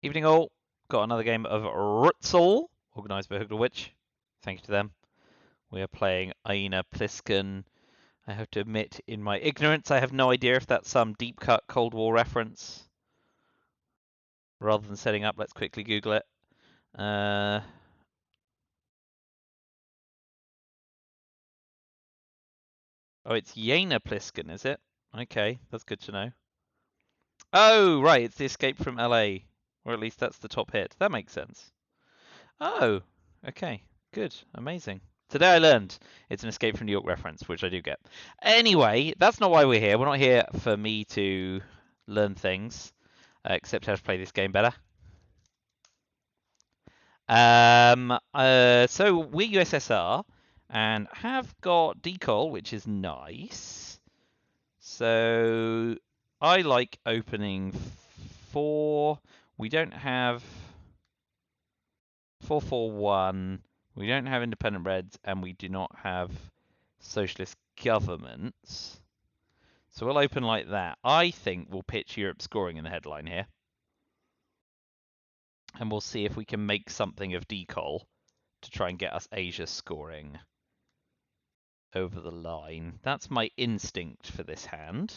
Evening all. Got another game of Rutzel, organised by Witch. Thank you to them. We are playing ienaplissken. I have to admit, in my ignorance, I have no idea if that's some deep cut Cold War reference. Rather than setting up, let's quickly Google it. Oh, it's ienaplissken, is it? Okay, that's good to know. Oh, right, it's the Escape from LA. Or at least that's the top hit. That makes sense. Oh, okay, good, amazing. Today I learned it's an Escape from New York reference, which I do get. Anyway, that's not why we're here. We're not here for me to learn things, except how to play this game better. So we're USSR and have got decal, which is nice. So I like opening 4. We don't have 441. We don't have independent Reds, and we do not have socialist governments. So we'll open like that. I think we'll pitch Europe scoring in the headline here. And we'll see if we can make something of decal to try and get us Asia scoring over the line. That's my instinct for this hand.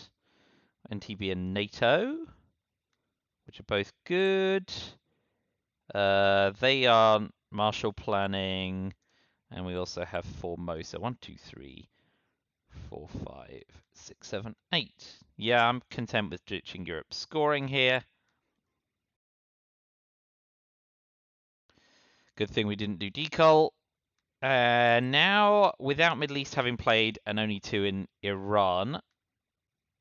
NTB and NATO, which are both good. They are Marshall planning, and we also have Formosa. 1, 2, 3, 4, 5, 6, 7, 8. Yeah, I'm content with ditching Europe scoring here. Good thing we didn't do decal. Now, without Middle East having played and only 2 in Iran,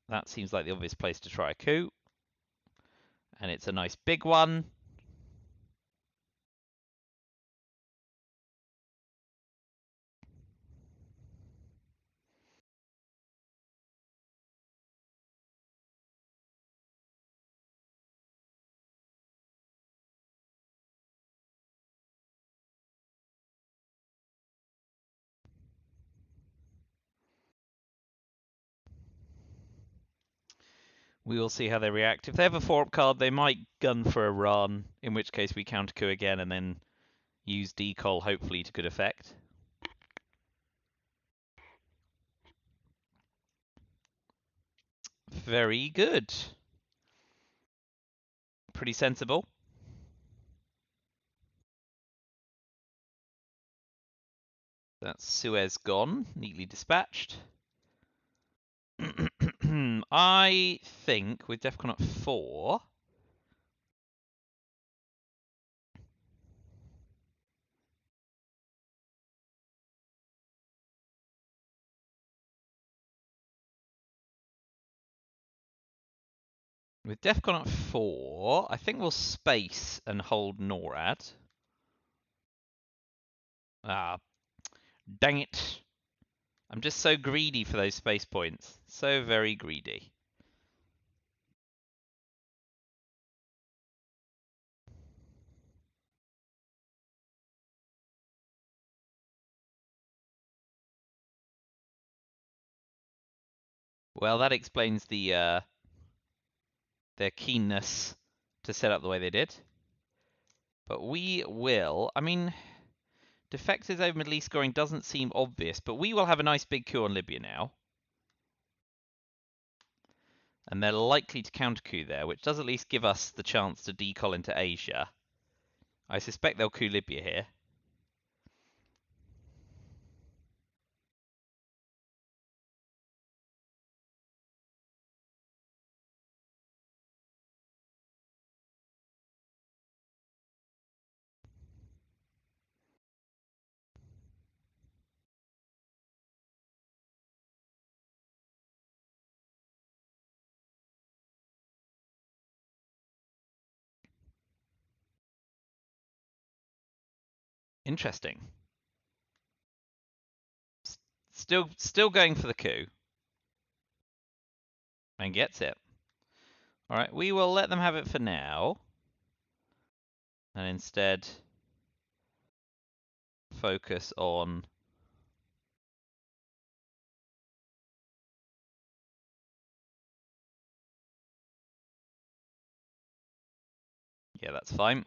that seems like the obvious place to try a coup. And it's a nice big one. We will see how they react. If they have a 4-up card, they might gun for Iran, in which case we counter coup again and then use decal, hopefully to good effect. Very good. Pretty sensible. That's Suez gone, neatly dispatched. I think with Defcon at 4, I think we'll space and hold NORAD. Ah, dang it. I'm just so greedy for those space points. So very greedy. Well, that explains their keenness to set up the way they did. But we will, I mean, defectors over Middle East scoring doesn't seem obvious, but we will have a nice big coup on Libya now. And they're likely to counter coup there, which does at least give us the chance to decal into Asia. I suspect they'll coup Libya here. Interesting. Still going for the coup. And gets it. Alright, we will let them have it for now. And instead focus on Yeah, that's fine.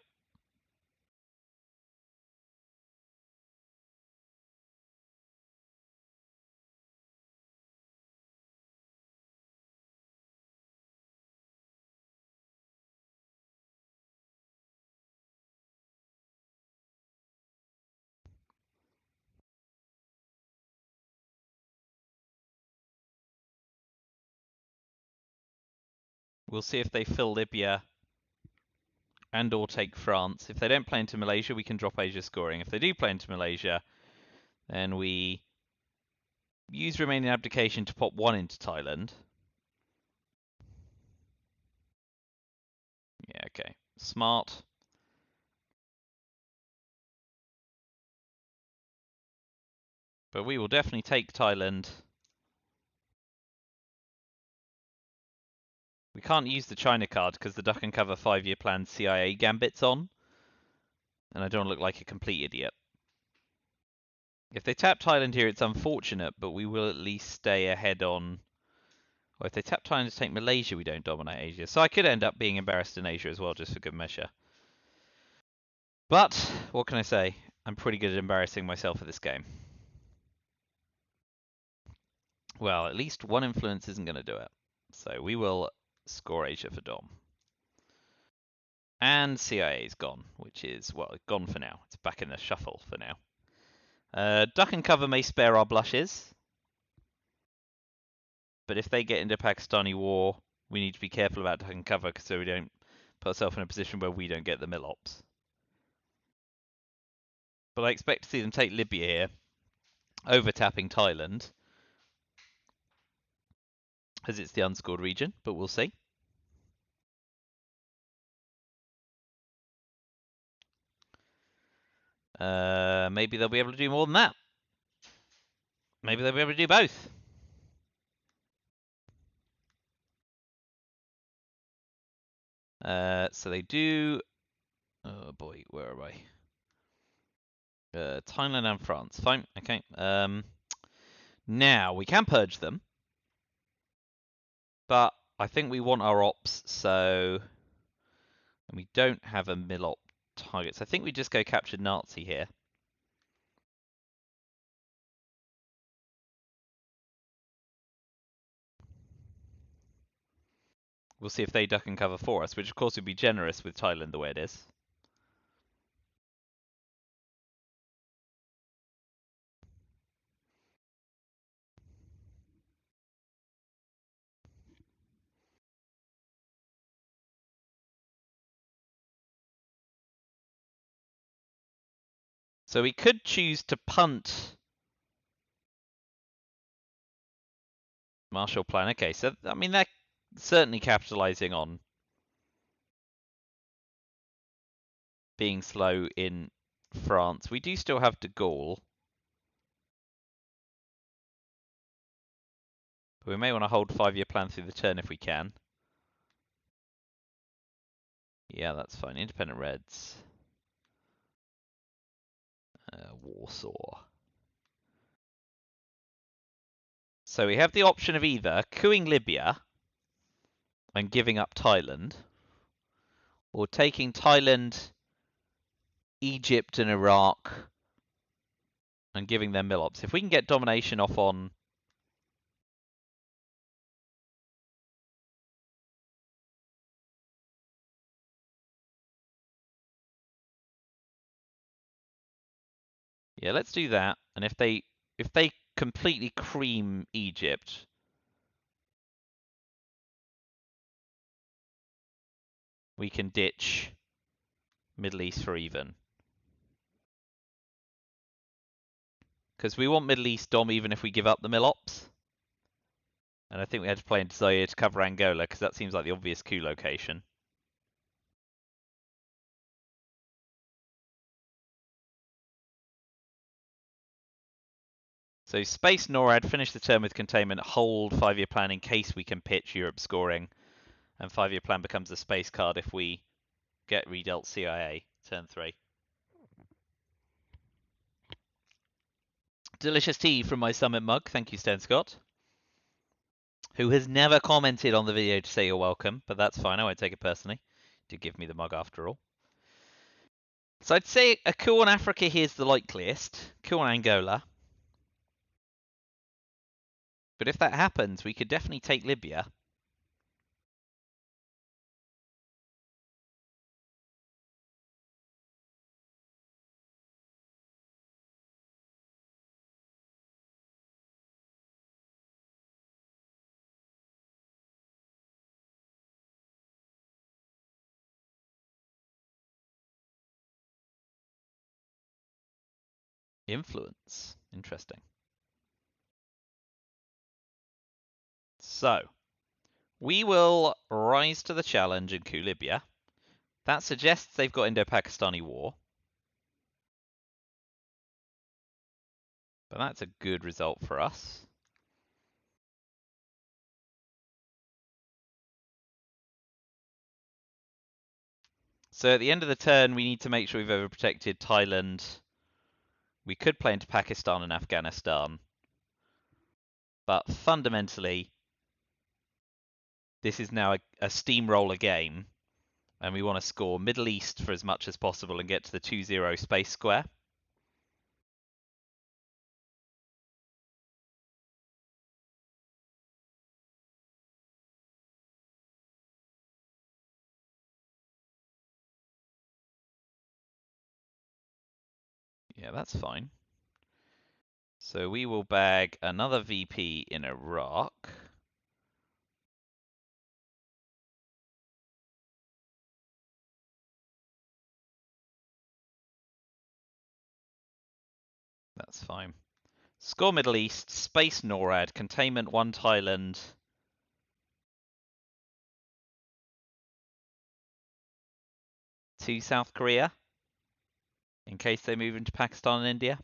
We'll see if they fill Libya and or take France. If they don't play into Malaysia, we can drop Asia scoring. If they do play into Malaysia, then we use remaining abdication to pop one into Thailand. Yeah, okay. Smart. But we will definitely take Thailand. We can't use the China card because the duck and cover 5-year plan CIA gambit's on. And I don't look like a complete idiot. If they tap Thailand here, it's unfortunate, but we will at least stay ahead on... Well, if they tap Thailand to take Malaysia, we don't dominate Asia. So I could end up being embarrassed in Asia as well, just for good measure. But, what can I say? I'm pretty good at embarrassing myself at this game. Well, at least one influence isn't going to do it. So we will score Asia for Dom. And CIA is gone, which is, well, gone for now. It's back in the shuffle for now. Duck and cover may spare our blushes. But if they get into Pakistani war, we need to be careful about duck and cover so we don't put ourselves in a position where we don't get the mill-ops. But I expect to see them take Libya here, over-tapping Thailand, as it's the unscored region, but we'll see. Maybe they'll be able to do more than that. Maybe they'll be able to do both. So they do... Oh boy, where am I? Thailand and France. Fine, okay. Now, we can purge them. But I think we want our ops, so... And we don't have a mill-op target. So I think we just go capture Nazi here. We'll see if they duck and cover for us, which of course would be generous with Thailand the way it is. So we could choose to punt Marshall Plan. Okay, so I mean they're certainly capitalizing on being slow in France. We do still have de Gaulle. But we may want to hold 5-year plan through the turn if we can. Yeah, that's fine. Independent Reds. Warsaw. So we have the option of either coupping Libya and giving up Thailand, or taking Thailand, Egypt, and Iraq and giving them mill-ops. If we can get domination off on... Yeah, let's do that. And if they completely cream Egypt, we can ditch Middle East for even. Because we want Middle East Dom even if we give up the mill-ops. And I think we had to play into Zaire to cover Angola, because that seems like the obvious coup location. So space NORAD, finish the turn with containment, hold 5-year plan in case we can pitch Europe scoring. And 5-year plan becomes a space card if we get redealt CIA, turn 3. Delicious tea from my Summit mug, thank you Stan Scott. Who has never commented on the video to say you're welcome, but that's fine, I won't take it personally. did give me the mug after all. So I'd say a coup on Africa here is the likeliest. Coup on Angola. But if that happens, we could definitely take Libya. Influence. Interesting. So, we will rise to the challenge and coup Libya. That suggests they've got Indo-Pakistani war. But that's a good result for us. So at the end of the turn, we need to make sure we've overprotected Thailand. We could play into Pakistan and Afghanistan. But fundamentally, this is now a steamroller game. And we want to score Middle East for as much as possible and get to the 2-0 space square. Yeah, that's fine. So we will bag another VP in Iraq. That's fine. Score Middle East, Space NORAD, Containment 1 Thailand. To South Korea, in case they move into Pakistan and India.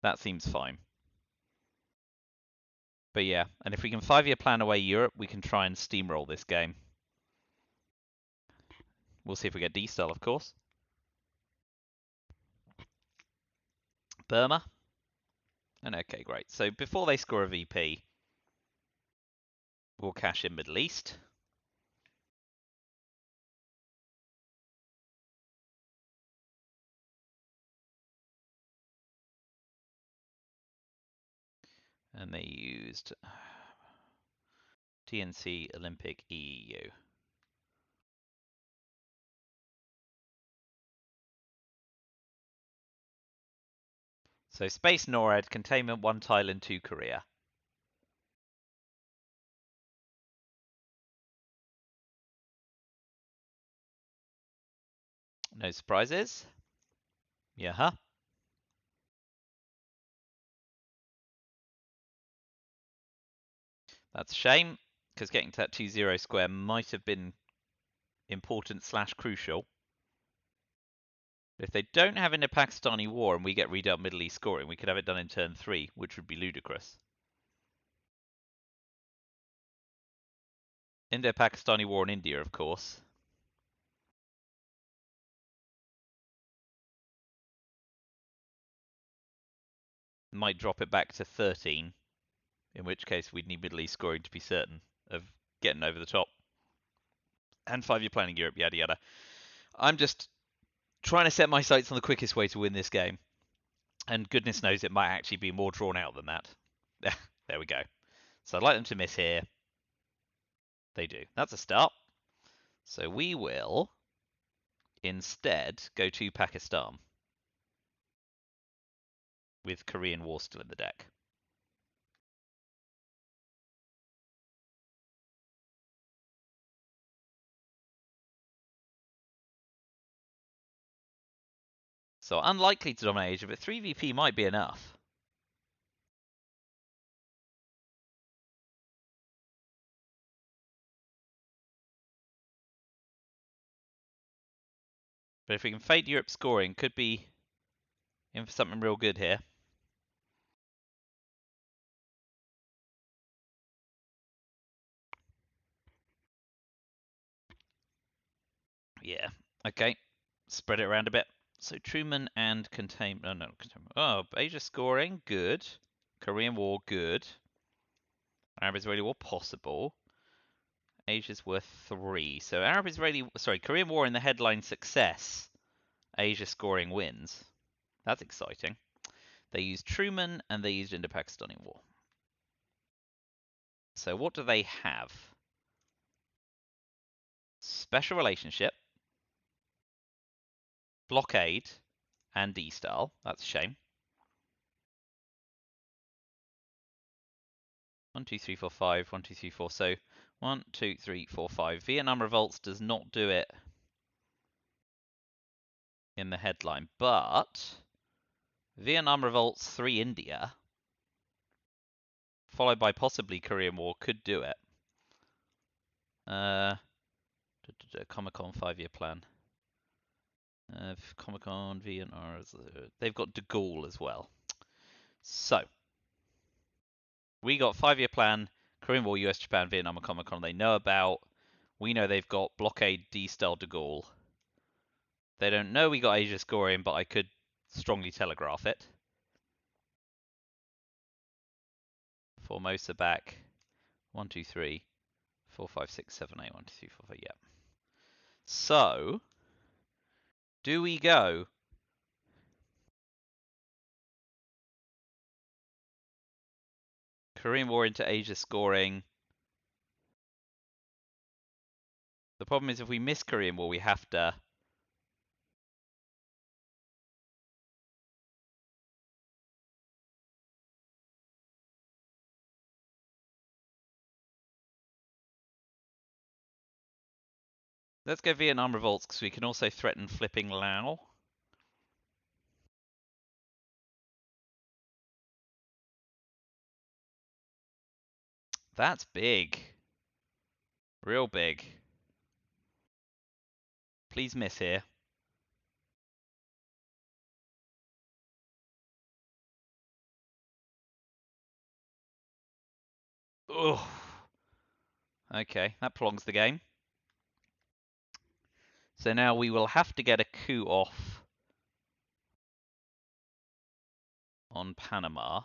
That seems fine. But yeah, and if we can 5-year plan away Europe, we can try and steamroll this game. We'll see if we get D-Style, of course. Burma. And okay, great. So before they score a VP, we'll cash in Middle East. And they used TNC Olympic EU. So Space NORAD, Containment 1 Thailand, 2 Korea. No surprises. Yeah, huh? That's a shame, because getting to that 2-0 square might have been important / crucial. If they don't have Indo-Pakistani war and we get redealt Middle East scoring, we could have it done in turn 3, which would be ludicrous. Indo-Pakistani war in India, of course. Might drop it back to 13, in which case we'd need Middle East scoring to be certain of getting over the top. And 5-year planning Europe, yada yada. I'm just trying to set my sights on the quickest way to win this game. And goodness knows it might actually be more drawn out than that. There we go. So I'd like them to miss here. They do. That's a start. So we will instead go to Pakistan with Korean War still in the deck. So unlikely to dominate Asia, but 3 VP might be enough. But if we can fade Europe scoring, could be in for something real good here. Yeah. Okay. Spread it around a bit. So Truman and Containment. No, Containment. Oh, Asia scoring, good. Korean War, good. Arab-Israeli War possible. Asia's worth 3. So Korean War in the headline success. Asia scoring wins. That's exciting. They used Truman and they used Indo-Pakistani War. So what do they have? Special relationship, blockade, and D-style. That's a shame. 1, 2, 3, 4, 5. 1, 2, 3, 4. So 1, 2, 3, 4, 5. Vietnam Revolts does not do it in the headline, but Vietnam Revolts 3 India, followed by possibly Korean War, could do it. Comic-Con 5-year plan. Comic-Con, Vietnam, they've got De Gaulle as well. So, we got 5-year plan, Korean War, US, Japan, Vietnam, and Comic-Con they know about. We know they've got blockade, D-style, De Gaulle. They don't know we got Asia scoring, but I could strongly telegraph it. Formosa back. 1, 2, 3, 4, 5, 6, 7, 8. 1, 2, 3, 4, 5. Yep. So, do we go Korean War into Asia scoring? The problem is if we miss Korean War, we have to. Let's go Vietnam Revolts because we can also threaten flipping Laos. That's big. Real big. Please miss here. Ugh. Okay, that prolongs the game. So now we will have to get a coup off on Panama.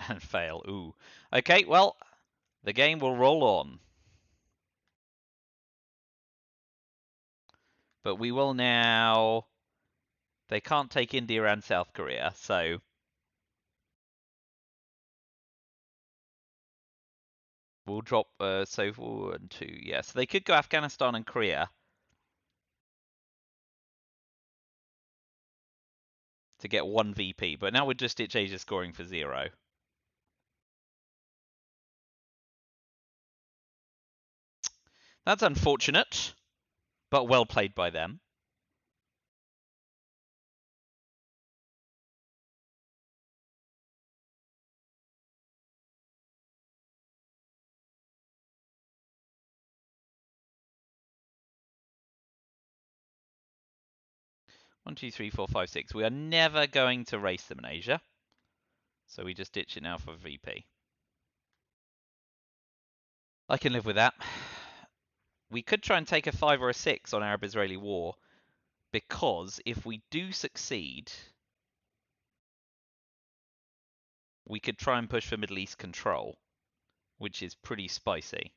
And fail. Ooh. Okay, well, the game will roll on. But we will now. They can't take India and South Korea, so. We'll drop. So 1, 2. Yeah, so they could go Afghanistan and Korea to get 1 VP, but now we're just ditch Asia scoring for 0. That's unfortunate, but well played by them. One, two, three, four, five, six. We are never going to race them in Asia. So we just ditch it now for VP. I can live with that. We could try and take a 5 or a 6 on Arab-Israeli war, because if we do succeed, we could try and push for Middle East control, which is pretty spicy.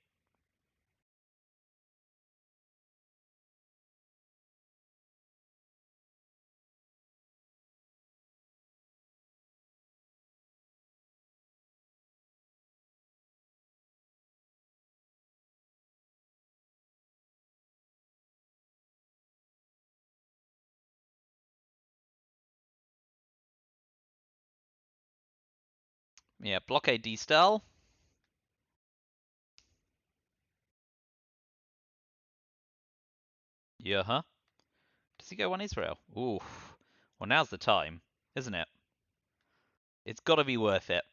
Yeah, blockade D-style. Yeah, huh? Does he go on Israel? Ooh. Well, now's the time, isn't it? It's got to be worth it.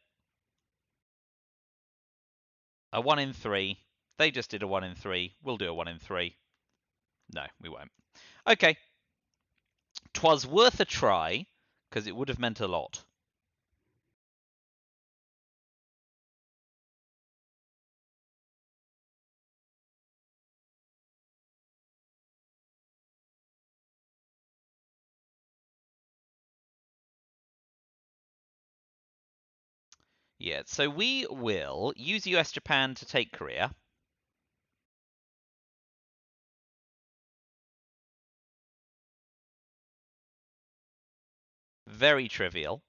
A 1 in 3. They just did a 1 in 3. We'll do a 1 in 3. No, we won't. Okay. 'Twas worth a try, because it would have meant a lot. Yeah, so we will use US-Japan to take Korea. Very trivial.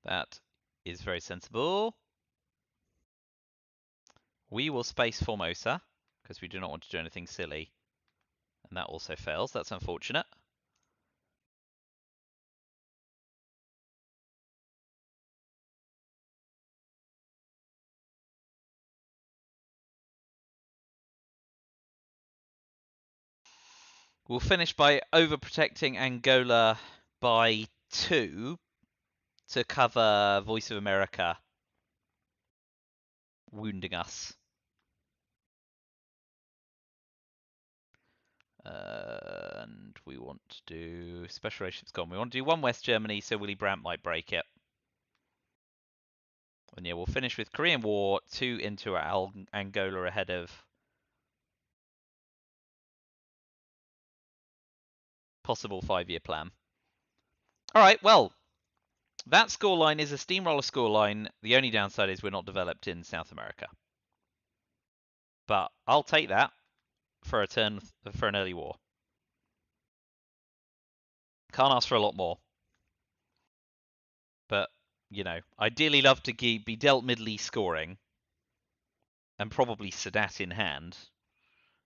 That is very sensible. We will space Formosa, because we do not want to do anything silly. And that also fails. That's unfortunate. We'll finish by overprotecting Angola by 2 to cover Voice of America wounding us. And we want to do special relations gone. We want to do 1 West Germany, so Willy Brandt might break it. And yeah, we'll finish with Korean War, 2 into Angola ahead of possible 5-year plan. All right, well, that scoreline is a steamroller scoreline. The only downside is we're not developed in South America. But I'll take that for an early war. Can't ask for a lot more. But, you know, ideally love to be dealt Middle East scoring and probably Sadat in hand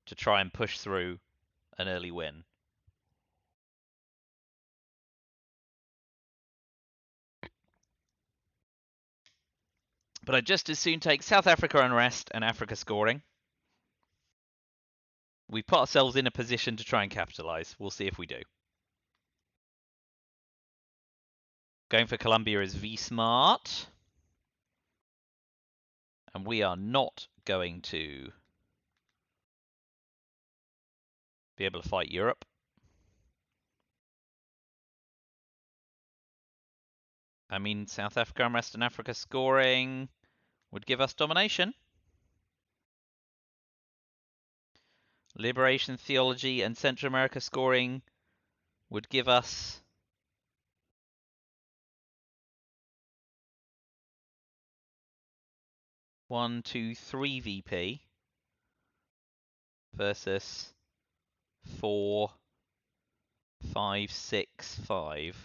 to try and push through an early win. But I'd just as soon take South Africa unrest and Africa scoring. We put ourselves in a position to try and capitalise. We'll see if we do. Going for Colombia is V-Smart. And we are not going to be able to fight Europe. I mean, South Africa and Western Africa scoring would give us domination. Liberation Theology and Central America scoring would give us one, 2, 3 VP versus 4, 5, 6, 5.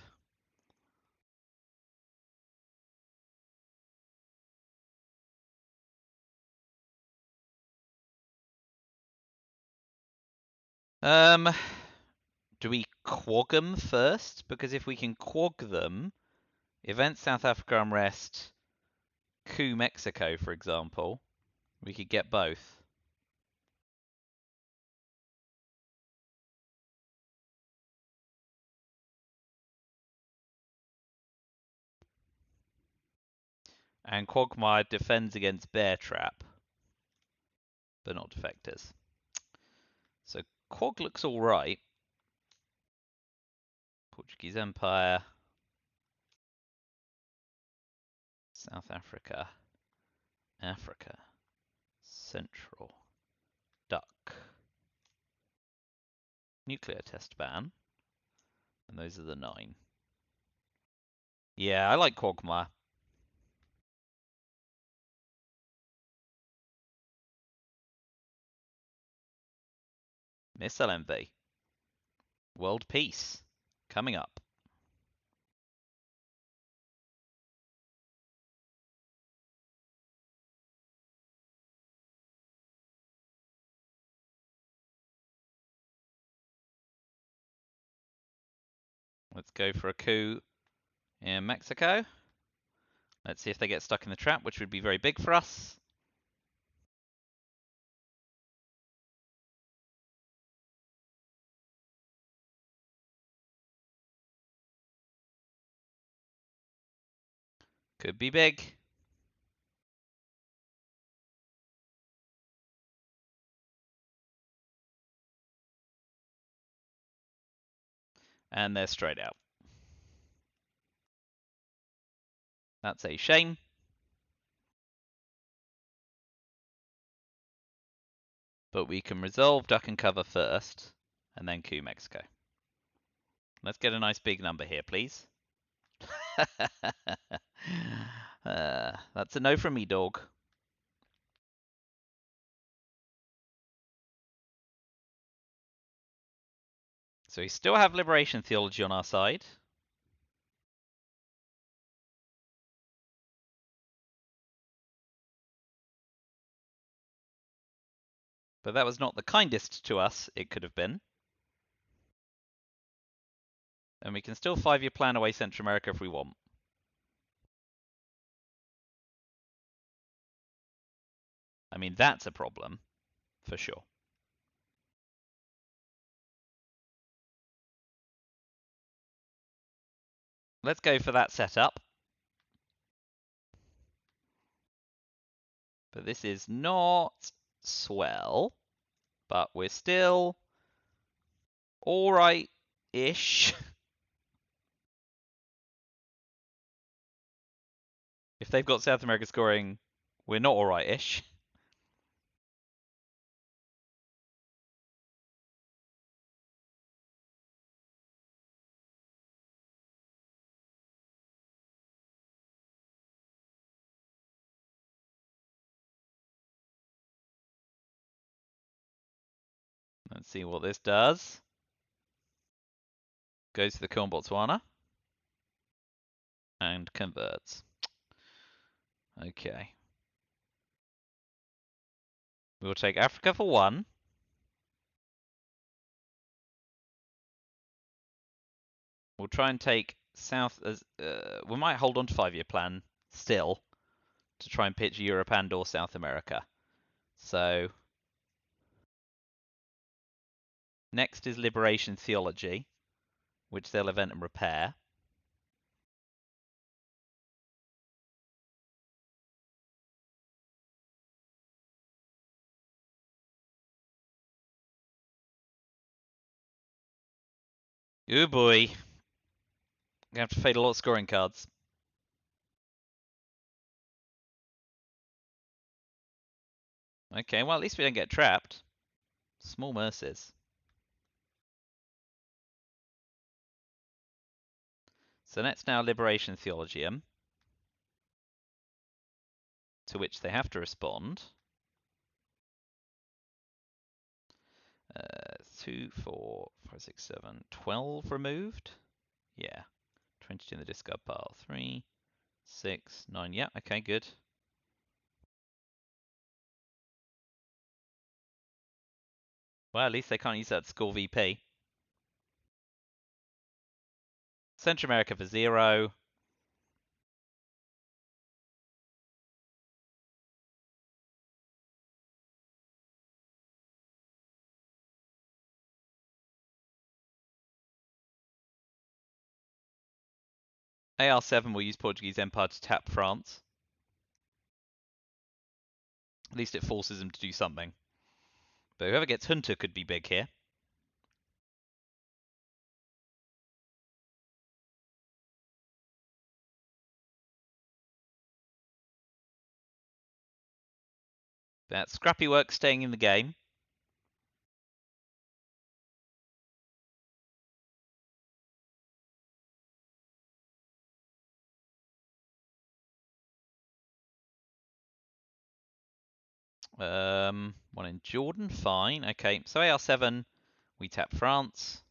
Do we quag them first? Because if we can quag them, event South Africa unrest, coup Mexico, for example, we could get both. And Quagmire defends against Bear Trap, but not defectors. So Quag looks alright. Portuguese Empire, South Africa, Africa, Central, Duck, Nuclear Test Ban, and those are the 9. Yeah, I like Quagmire. Miss LMV. World Peace coming up. Let's go for a coup in Mexico. Let's see if they get stuck in the trap, which would be very big for us. Could be big. And they're straight out. That's a shame. But we can resolve duck and cover first, and then coup Mexico. Let's get a nice big number here, please. That's a no from me, dog. So we still have liberation theology on our side. But that was not the kindest to us it could have been. And we can still 5-year plan away Central America if we want. I mean, that's a problem, for sure. Let's go for that setup. But this is not swell. But we're still alright-ish. If they've got South America scoring, we're not alright-ish. Let's see what this does. Goes to the Corn Botswana. And converts. Okay. We'll take Africa for 1. We'll try and take South as we might hold on to 5-year plan still to try and pitch Europe and or South America. So next is Liberation Theology, which they'll event and repair. Oh boy. Gonna have to fade a lot of scoring cards. Okay, well at least we don't get trapped. Small mercies. So that's now Liberation Theologium, to which they have to respond. 2, 4, 5, 6, 7, 12 removed. Yeah. 22 in the discard pile. 3, 6, 9. Yeah, okay, good. Well, at least they can't use that to score VP. Central America for 0. AR7 will use Portuguese Empire to tap France. At least it forces them to do something. But whoever gets Junta could be big here. That scrappy work staying in the game. One in Jordan, fine. Okay, so AR7, we tap France.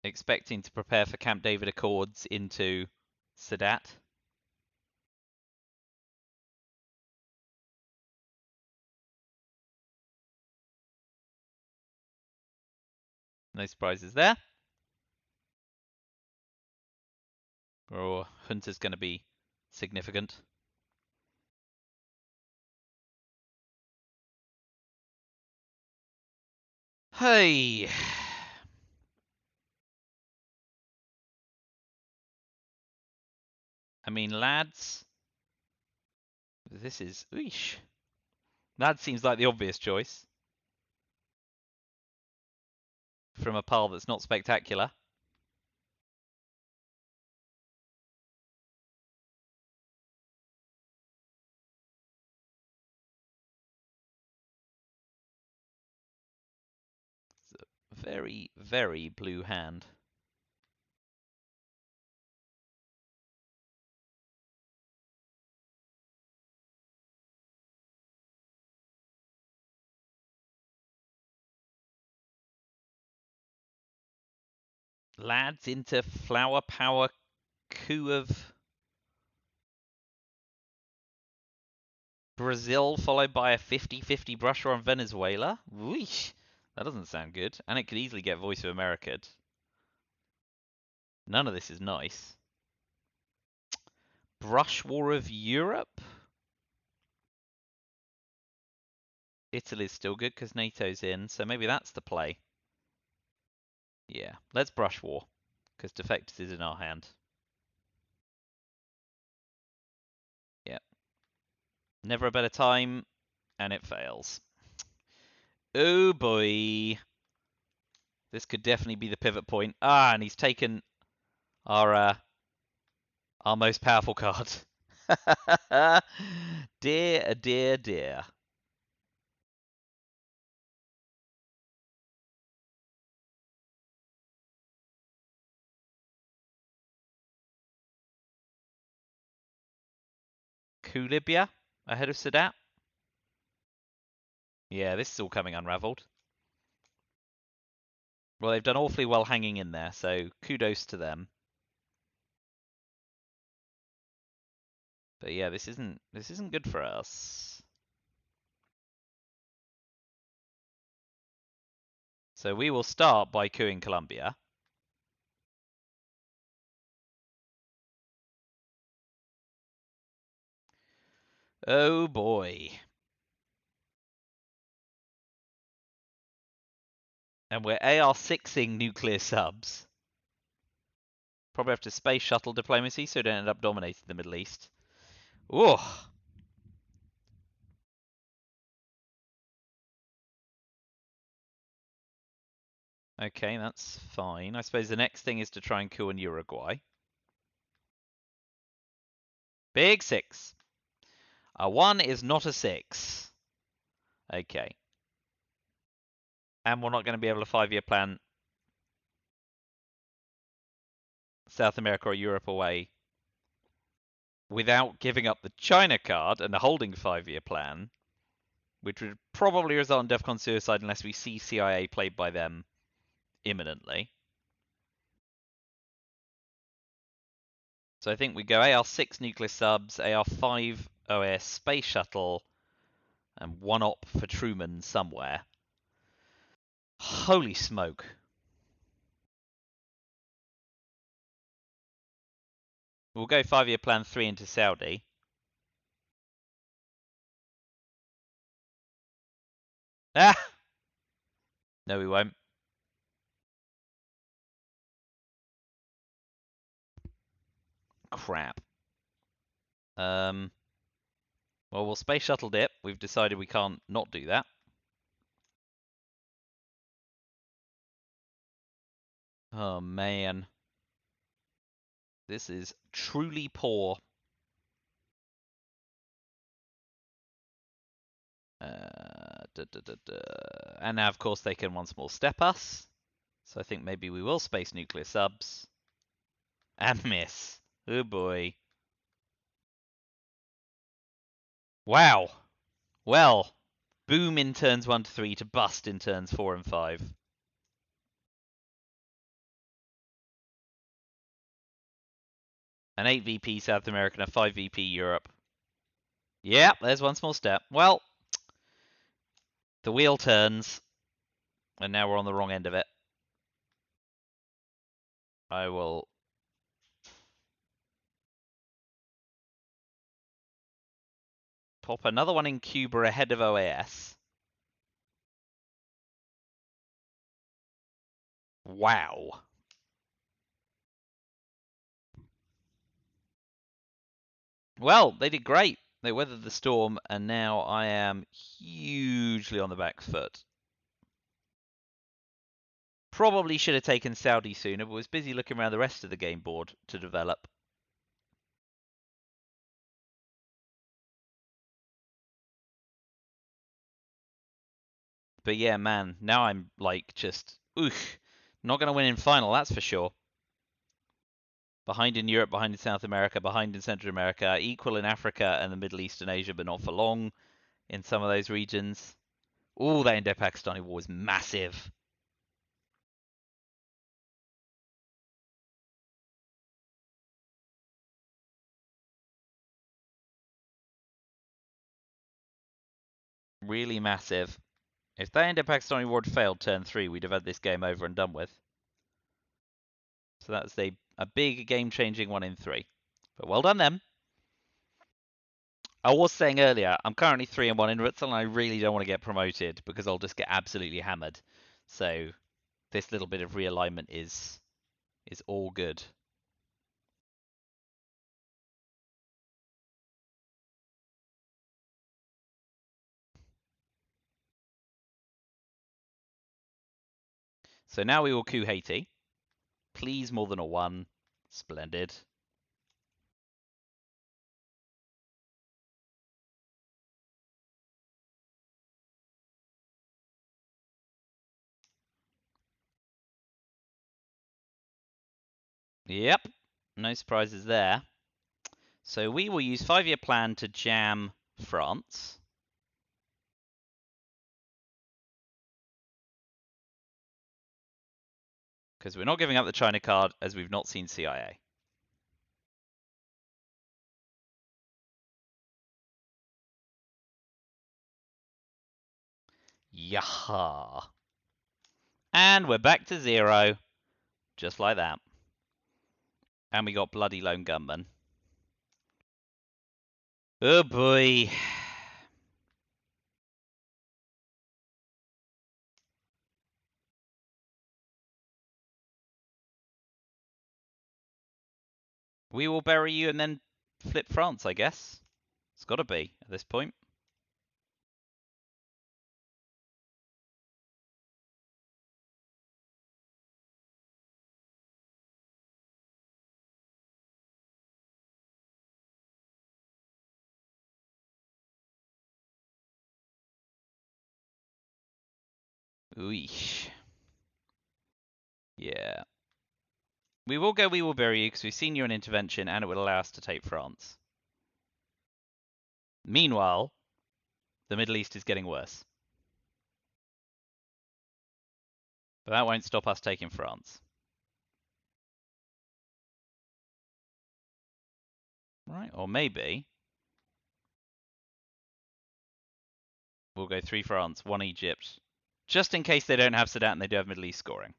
Expecting to prepare for Camp David Accords into Sadat. No surprises there. Or Junta's going to be significant. Hey. I mean, lads, this is... Eesh. That seems like the obvious choice. from a pile that's not spectacular. It's a very, very blue hand. Lads into flower power coup of Brazil, followed by a 50-50 brusher on Venezuela. Weesh, that doesn't sound good. And it could easily get Voice of America. None of this is nice. Brush War of Europe? Italy's still good because NATO's in, so maybe that's the play. Yeah, let's Brush War, because Defectors is in our hand. Yep. Never a better time, and it fails. Oh boy. This could definitely be the pivot point. Ah, and he's taken our most powerful card. Dear, dear, dear. Kulibya ahead of Sadat. Yeah, this is all coming unraveled. Well, they've done awfully well hanging in there, so kudos to them. But yeah, this isn't good for us. So we will start by cooing Colombia. Oh boy. And we're AR6ing nuclear subs. Probably have to space shuttle diplomacy so we don't end up dominating the Middle East. Ooh. Okay, that's fine. I suppose the next thing is to try and coup in Uruguay. Big 6. A 1 is not a 6. Okay. And we're not going to be able to 5-year plan South America or Europe away without giving up the China card and holding 5-year plan, which would probably result in DEFCON suicide unless we see CIA played by them imminently. So I think we go AR6 nuclear subs, AR5 OS space shuttle, and 1 op for Truman somewhere. Holy smoke. We'll go 5-year plan 3 into Saudi. Ah! No, we won't. Crap. Well, we'll space shuttle dip. We've decided we can't not do that. Oh, man. This is truly poor. And now, of course, they can once more step us. So I think maybe we will space nuclear subs. And miss. Oh, boy. Wow. Well, boom in turns 1 to 3 to bust in turns 4 and 5. An 8 VP South America and a 5 VP Europe. Yep, there's one small step. Well, the wheel turns, and now we're on the wrong end of it. I will pop another one in Cuba ahead of OAS. Wow. Well, they did great. They weathered the storm, and now I am hugely on the back foot. Probably should have taken Saudi sooner, but was busy looking around the rest of the game board to develop. But yeah, man, now I'm like just, not going to win in final, that's for sure. Behind in Europe, behind in South America, behind in Central America, equal in Africa and the Middle East and Asia, but not for long in some of those regions. Ooh, that Indo-Pakistani war was massive. Really massive. If that Indo-Pakistani war had failed turn 3, we'd have had this game over and done with. So that's a big game-changing 1 in 3. But well done them. I was saying earlier, I'm currently 3-1 in Rutzel, and I really don't want to get promoted because I'll just get absolutely hammered. So this little bit of realignment is all good. So now we will coup Haiti. Please more than a 1. Splendid. Yep. No surprises there. So we will use 5-year plan to jam France. Because we're not giving up the China card as we've not seen CIA. Yaha. And we're back to 0. Just like that. And we got bloody lone gunman. Oh boy. We will bury you and then flip France, I guess. It's got to be at this point. Ooh. Yeah. We will bury you because we've seen you an intervention and it will allow us to take France. Meanwhile, the Middle East is getting worse. But that won't stop us taking France. Right, or maybe we'll go 3 France, 1 Egypt. Just in case they don't have Sadat and they do have Middle East scoring.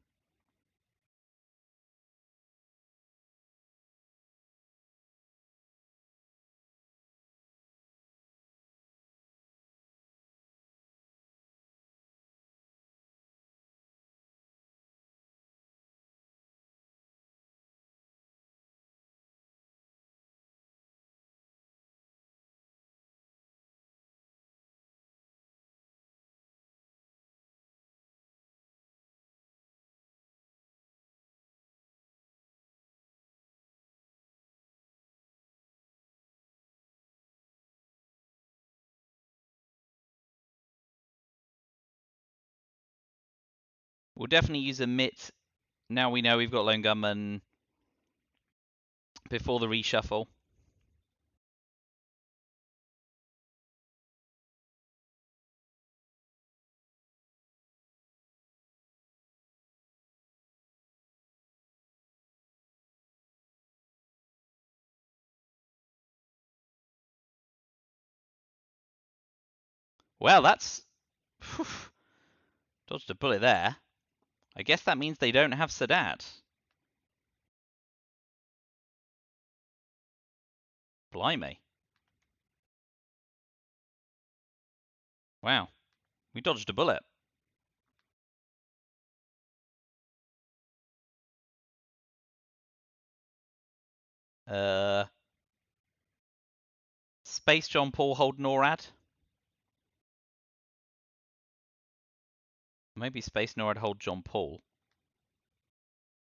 We'll definitely use a MIT. Now we know we've got lone gunman before the reshuffle. Well, that's dodged a bullet there. I guess that means they don't have Sadat. Blimey. Wow. We dodged a bullet. Space John Paul hold NORAD? Maybe Space NORAD hold John Paul.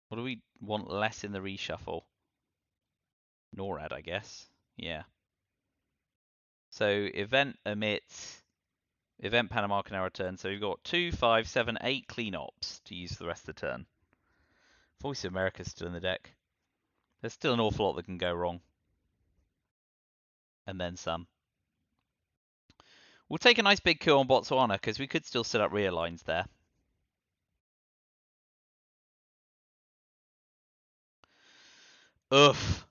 What do we want less in the reshuffle? NORAD, I guess. Yeah. So event emit, event Panama can now return. So we've got 2, 5, 7, 8 clean ops to use for the rest of the turn. Voice of America's still in the deck. There's still an awful lot that can go wrong. And then some. We'll take a nice big kill on Botswana because we could still set up rear lines there. Oof.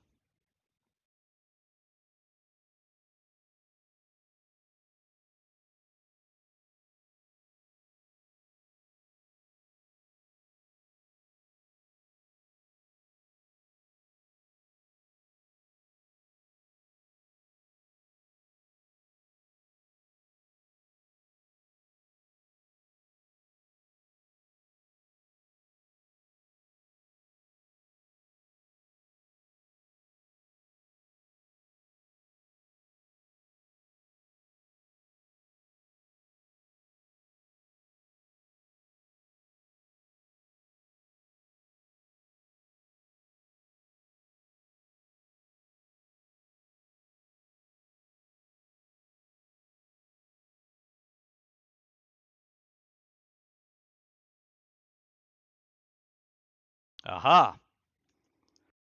Aha.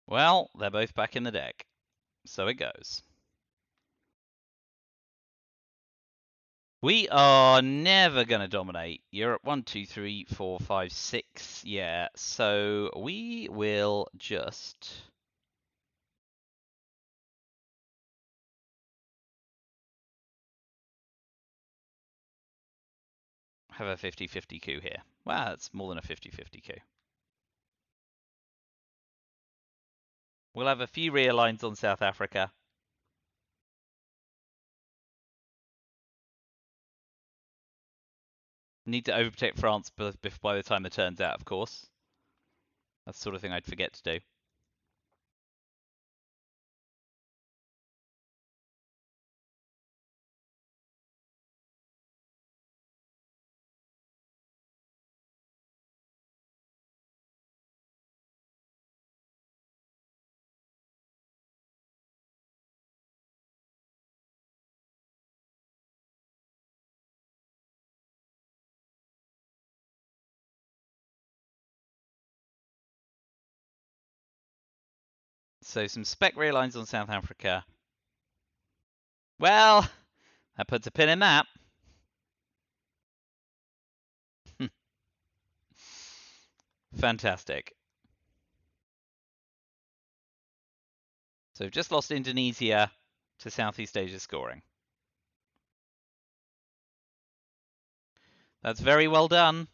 Well, they're both back in the deck. So it goes. We are never going to dominate Europe. 1, 2, 3, 4, 5, 6. Yeah, so we will just have a 50-50 coup here. Wow, that's more than a 50-50 coup. We'll have a few rear lines on South Africa. Need to overprotect France by the time the turn's out, of course. That's the sort of thing I'd forget to do. So some spec rear lines on South Africa. Well, that puts a pin in that. Fantastic. So we've just lost Indonesia to Southeast Asia scoring. That's very well done.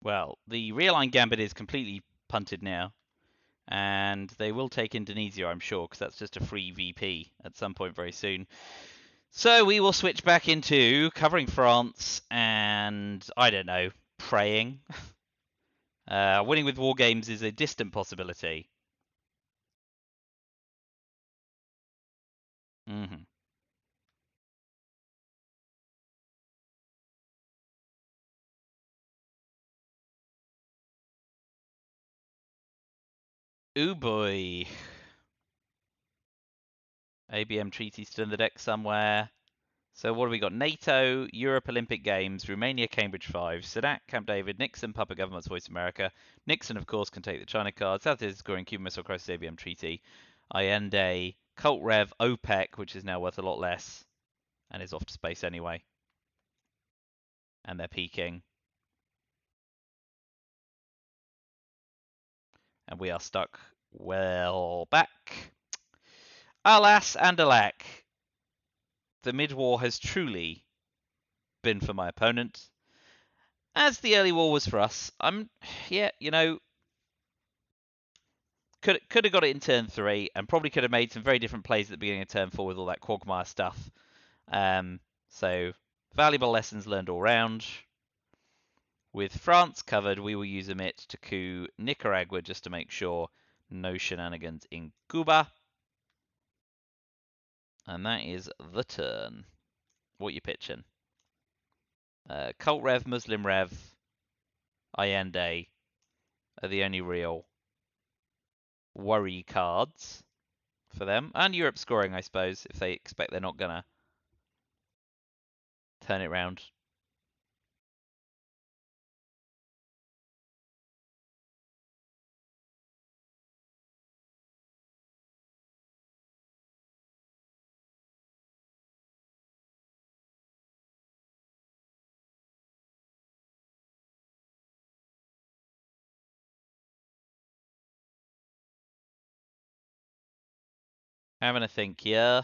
Well, the rear line gambit is completely punted now. And they will take Indonesia, I'm sure, because that's just a free VP at some point very soon. So we will switch back into covering France and, I don't know, praying. Winning with war games is a distant possibility. Mm-hmm. Ooh boy. ABM treaty still in the deck somewhere. So what have we got? NATO, Europe Olympic Games, Romania, Cambridge 5, Sadat, Camp David, Nixon, Puppet Government's Voice America. Nixon, of course, can take the China card. South is scoring Cuban Missile Crisis ABM Treaty. Allende, Cult Rev, OPEC, which is now worth a lot less. and is off to space anyway. And they're peaking. And we are stuck well back. Alas and alack, the mid-war has truly been for my opponent, as the early war was for us. Yeah, you know, could have got it in turn 3, and probably could have made some very different plays at the beginning of turn 4 with all that Quagmire stuff. So, valuable lessons learned all round. With France covered, we will use a MIT to coup Nicaragua just to make sure no shenanigans in Cuba. And that is the turn. What you pitching? Cult Rev, Muslim Rev, Allende are the only real worry cards for them. And Europe scoring, I suppose, if they expect they're not going to turn it round. Having a think, yeah.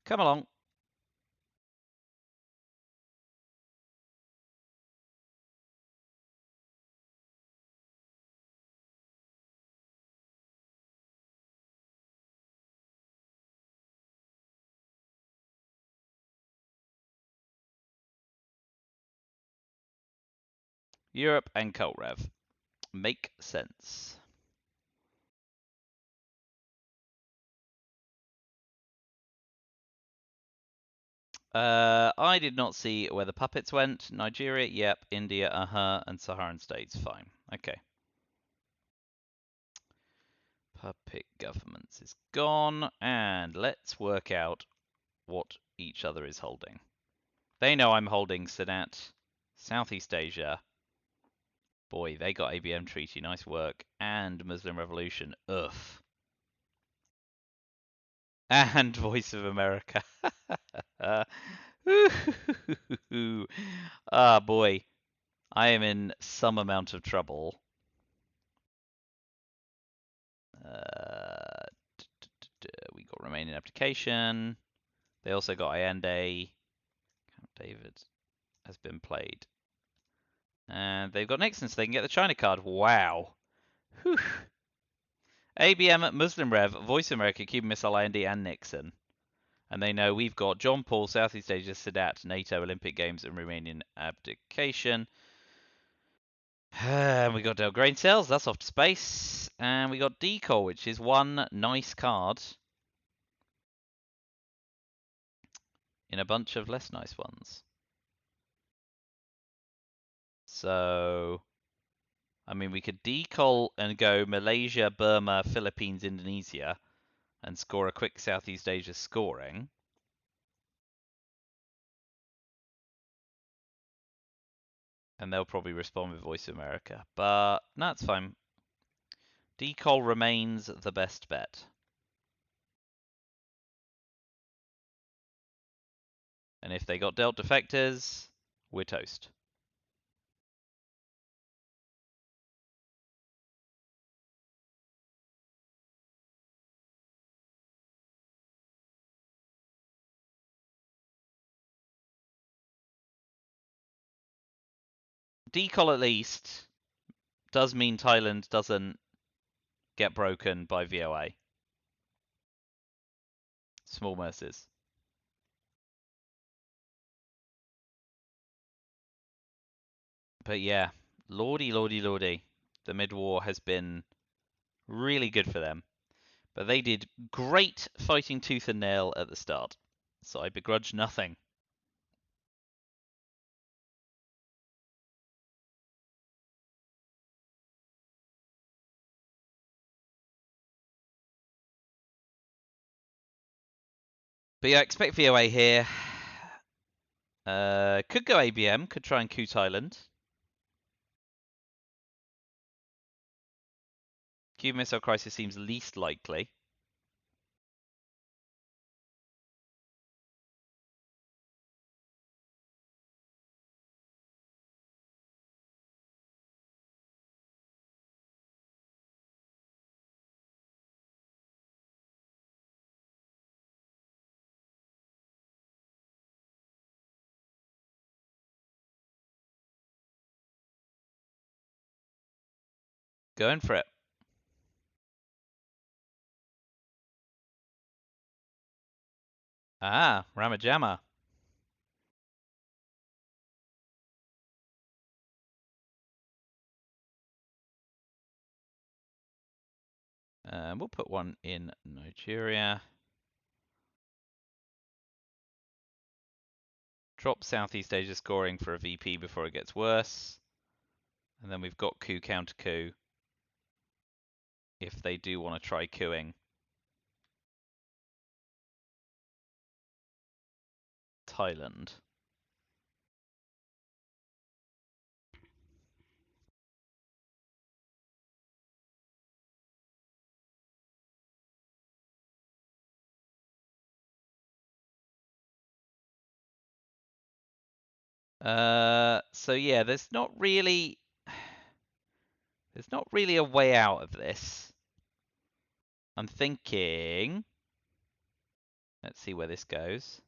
Come along. Europe and Cult Rev. Make sense. I did not see where the puppets went. Nigeria, yep. India, and Saharan states, fine. Okay. Puppet governments is gone, and let's work out what each other is holding. They know I'm holding Sadat, Southeast Asia. Boy, they got ABM Treaty, nice work, and Muslim Revolution, ugh. And Voice of America. Ah, boy. I am in some amount of trouble. We got remaining application. They also got Allende. Camp David has been played. And they've got Nixon, so they can get the China card. Wow. Whew. ABM, Muslim Rev, Voice America, Cuban Missile, Allende, and Nixon. And they know we've got John Paul, Southeast Asia, Sadat, NATO, Olympic Games, and Romanian abdication. And we got Del Grain Cells, that's off to space. And we got Decor, which is one nice card in a bunch of less nice ones. So, I mean, we could decol and go Malaysia, Burma, Philippines, Indonesia, and score a quick Southeast Asia scoring. And they'll probably respond with Voice of America. But that's fine. Decol remains the best bet. And if they got dealt defectors, we're toast. Decol at least does mean Thailand doesn't get broken by VOA. Small mercies. But yeah, lordy, lordy, lordy. The mid-war has been really good for them. But they did great fighting tooth and nail at the start. So I begrudge nothing. But yeah, expect VOA here. Could go ABM, could try and coup Thailand. Cuban Missile Crisis seems least likely. Going for it. Ah, Ramajama. We'll put one in Nigeria. Drop Southeast Asia scoring for a VP before it gets worse. And then we've got coup counter coup if they do want to try cooing. Thailand. So yeah, there's not really a way out of this. I'm thinking, let's see where this goes.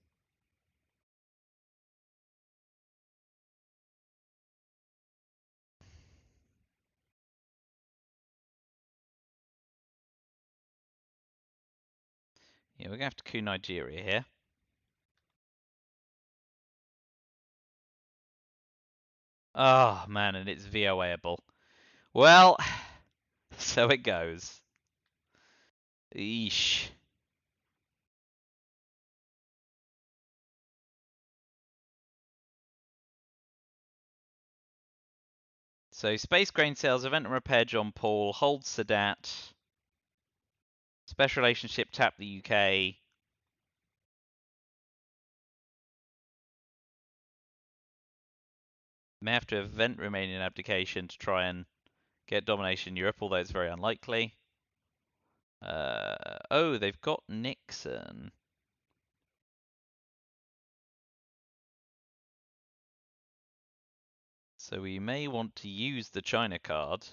Yeah, we're gonna have to coup Nigeria here. Oh man, and it's VOA-able. Well, so it goes. Eesh. So space grain sales, event and repair John Paul, hold Sadat. Special relationship tap the UK. May have to event Romanian abdication to try and get domination in Europe, although it's very unlikely. Oh, they've got Nixon. So we may want to use the China card.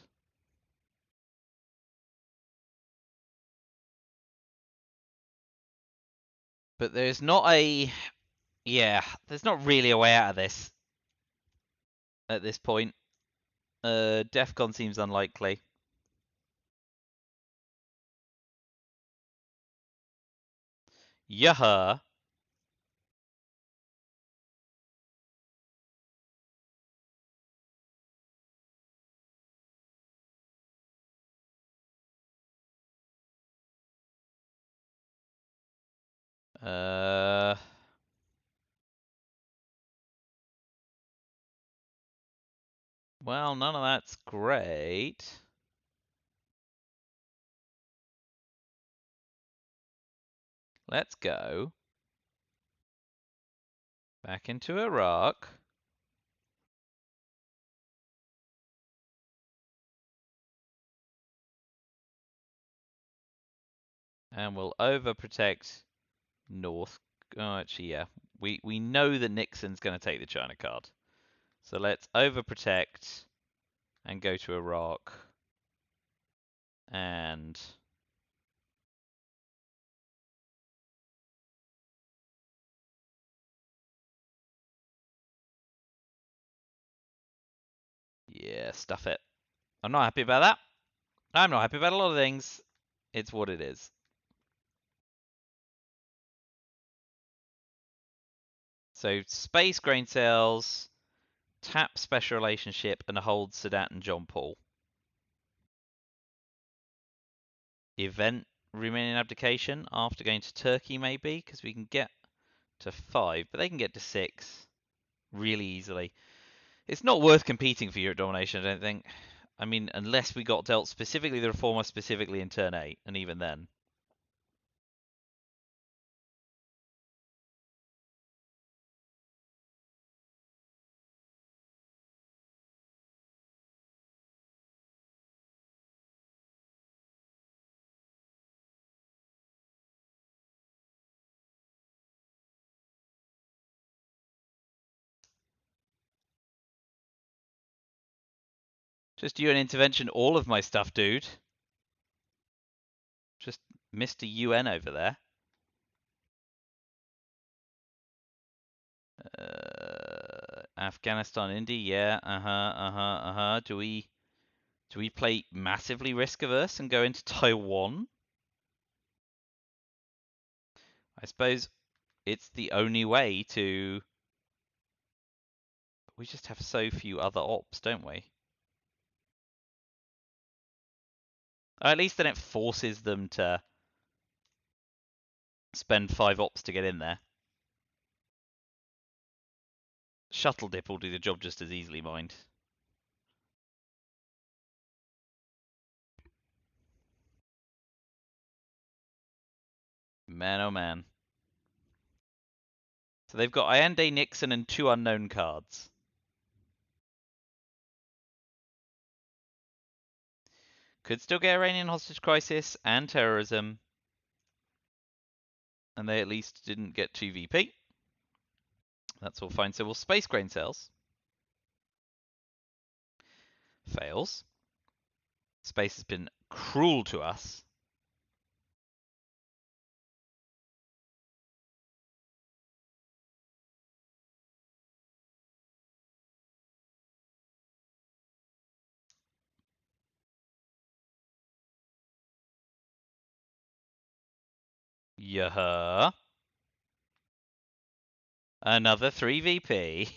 But there's not a... Yeah, there's not really a way out of this at this point. DEFCON seems unlikely. Yaha. Well, none of that's great. Let's go back into Iraq. And we'll overprotect North. Oh, actually, yeah. We know that Nixon's going to take the China card. So let's overprotect and go to Iraq. And yeah, stuff it. I'm not happy about that. I'm not happy about a lot of things. It's what it is. So space grain sales, tap special relationship, and hold Sadat and John Paul. Event Romanian abdication after going to Turkey, maybe, because we can get to 5, but they can get to 6 really easily. It's not worth competing for Europe domination, I don't think. I mean, unless we got dealt specifically the Reformer specifically in turn 8, and even then. Just UN intervention all of my stuff, dude. Just Mr. UN over there. Afghanistan, India, yeah, Do we play massively risk averse and go into Taiwan? I suppose it's the only way to. We just have so few other ops, don't we? Or at least then it forces them to spend 5 ops to get in there. Shuttle dip will do the job just as easily, mind. Man, oh man. So they've got Allende, Nixon, and 2 unknown cards. Could still get Iranian hostage crisis and terrorism. And they at least didn't get 2 VP. That's all fine. So we'll space grain cells. Fails. Space has been cruel to us. Yeah. Another 3 VP.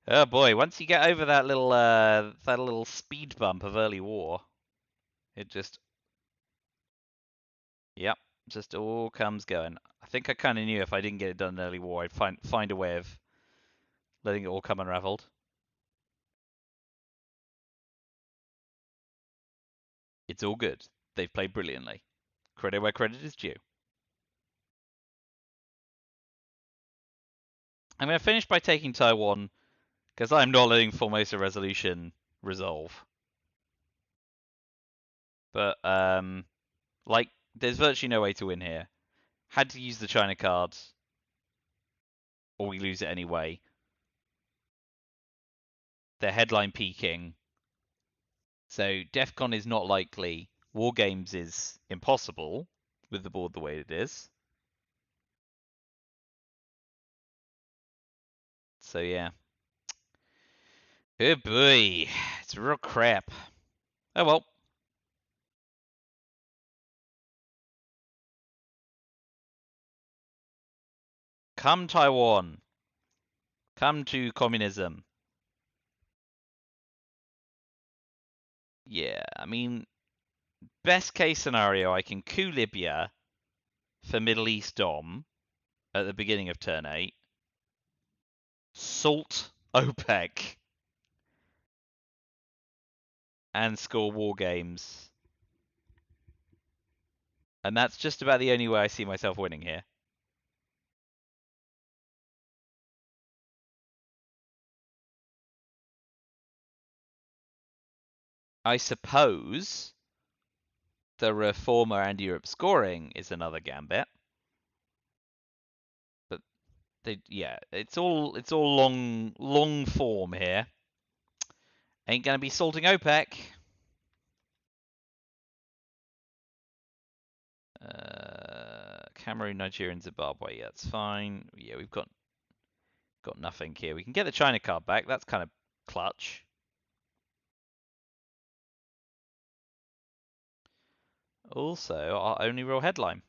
Oh boy, once you get over that little speed bump of early war, it just yep, just all comes going. I think I kind of knew if I didn't get it done in early war, I'd find a way of letting it all come unraveled. It's all good. They've played brilliantly. Credit where credit is due. I'm going to finish by taking Taiwan because I'm not letting Formosa Resolution resolve. But like, there's virtually no way to win here. Had to use the China card, or we lose it anyway. They're headline peaking. So DEFCON is not likely. War Games is impossible with the board the way it is. So yeah. Oh boy. It's real crap. Oh well. Come Taiwan. Come to communism. Yeah, I mean, best case scenario, I can coup Libya for Middle East Dom at the beginning of turn 8. Salt OPEC. And score War Games. And that's just about the only way I see myself winning here. I suppose the Reformer and Europe scoring is another gambit. But yeah, it's all long form here. Ain't gonna be salting OPEC. Cameroon, Nigeria, and Zimbabwe. Yeah, that's fine. Yeah, we've got nothing here. We can get the China card back. That's kind of clutch. Also, our only real headline.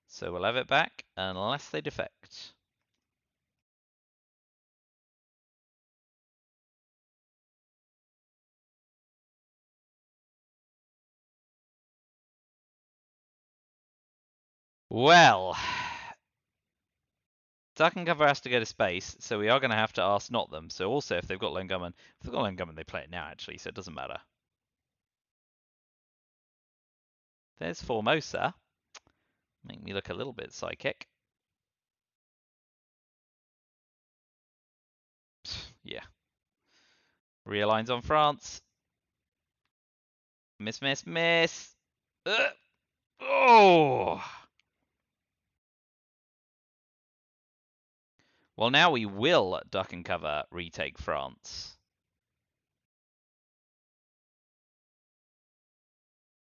So we'll have it back unless they defect. Well, Duck and Cover has to go to space, so we are going to have to ask not them. So also, if they've got Lone Gunman, if they've got Lone Gunman, they play it now actually, so it doesn't matter. There's Formosa. Make me look a little bit psychic. Yeah. Realigns on France. Miss, miss, miss. Oh! Well, now we will duck and cover, retake France.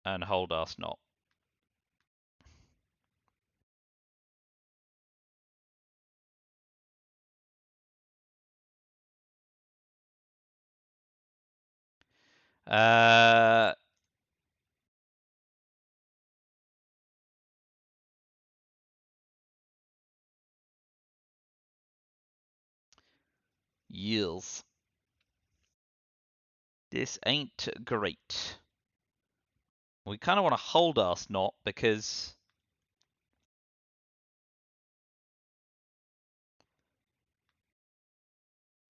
And hold us not. Yields. This ain't great. We kind of want to hold us not because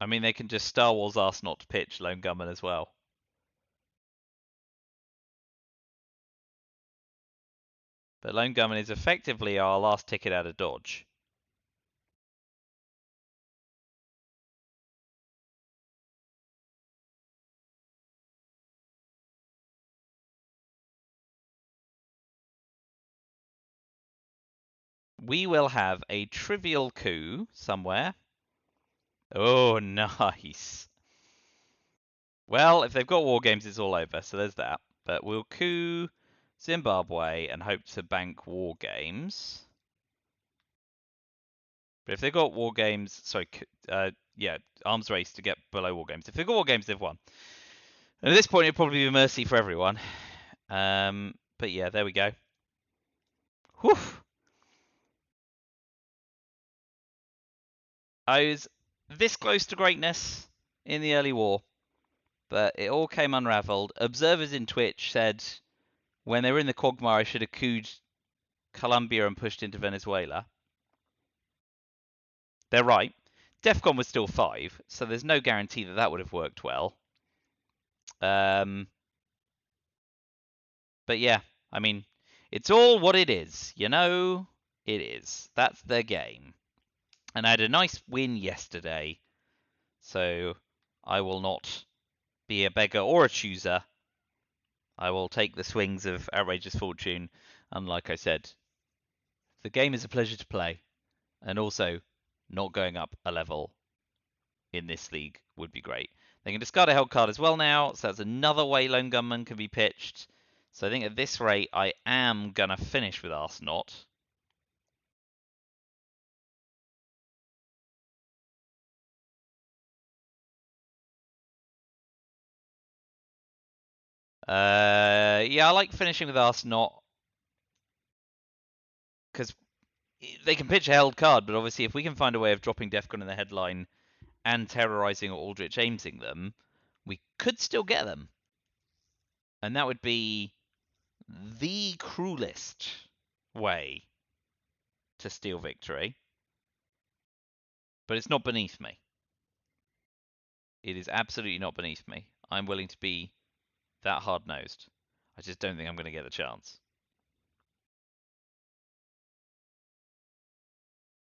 I mean they can just Star Wars us not to pitch Lone Gunman as well. But Lone Gunman is effectively our last ticket out of Dodge. We will have a trivial coup somewhere. Oh, nice. Well, if they've got war games, it's all over, so there's that. But we'll coup Zimbabwe and hope to bank war games. But if they've got war games, sorry, yeah, arms race to get below war games. If they've got war games, they've won. And at this point, it'd probably be mercy for everyone. But yeah, there we go. Whew. I was this close to greatness in the early war, but it all came unraveled. Observers in Twitch said when they were in the quagmire, I should have cooed Colombia and pushed into Venezuela. They're right. DEFCON was still 5, so there's no guarantee that that would have worked well. But yeah, I mean, it's all what it is, you know? It is. That's the game. And I had a nice win yesterday, so I will not be a beggar or a chooser. I will take the swings of outrageous fortune, and like I said, the game is a pleasure to play, and also not going up a level in this league would be great. They can discard a held card as well now, so that's another way Lone Gunman can be pitched. So I think at this rate, I am going to finish with Arsenot. Yeah, I like finishing with Arsenot because they can pitch a held card, but obviously if we can find a way of dropping DEFCON in the headline and terrorizing or Aldrich aimsing them, we could still get them. And that would be the cruelest way to steal victory. But it's not beneath me. It is absolutely not beneath me. I'm willing to be that hard-nosed. I just don't think I'm going to get the chance.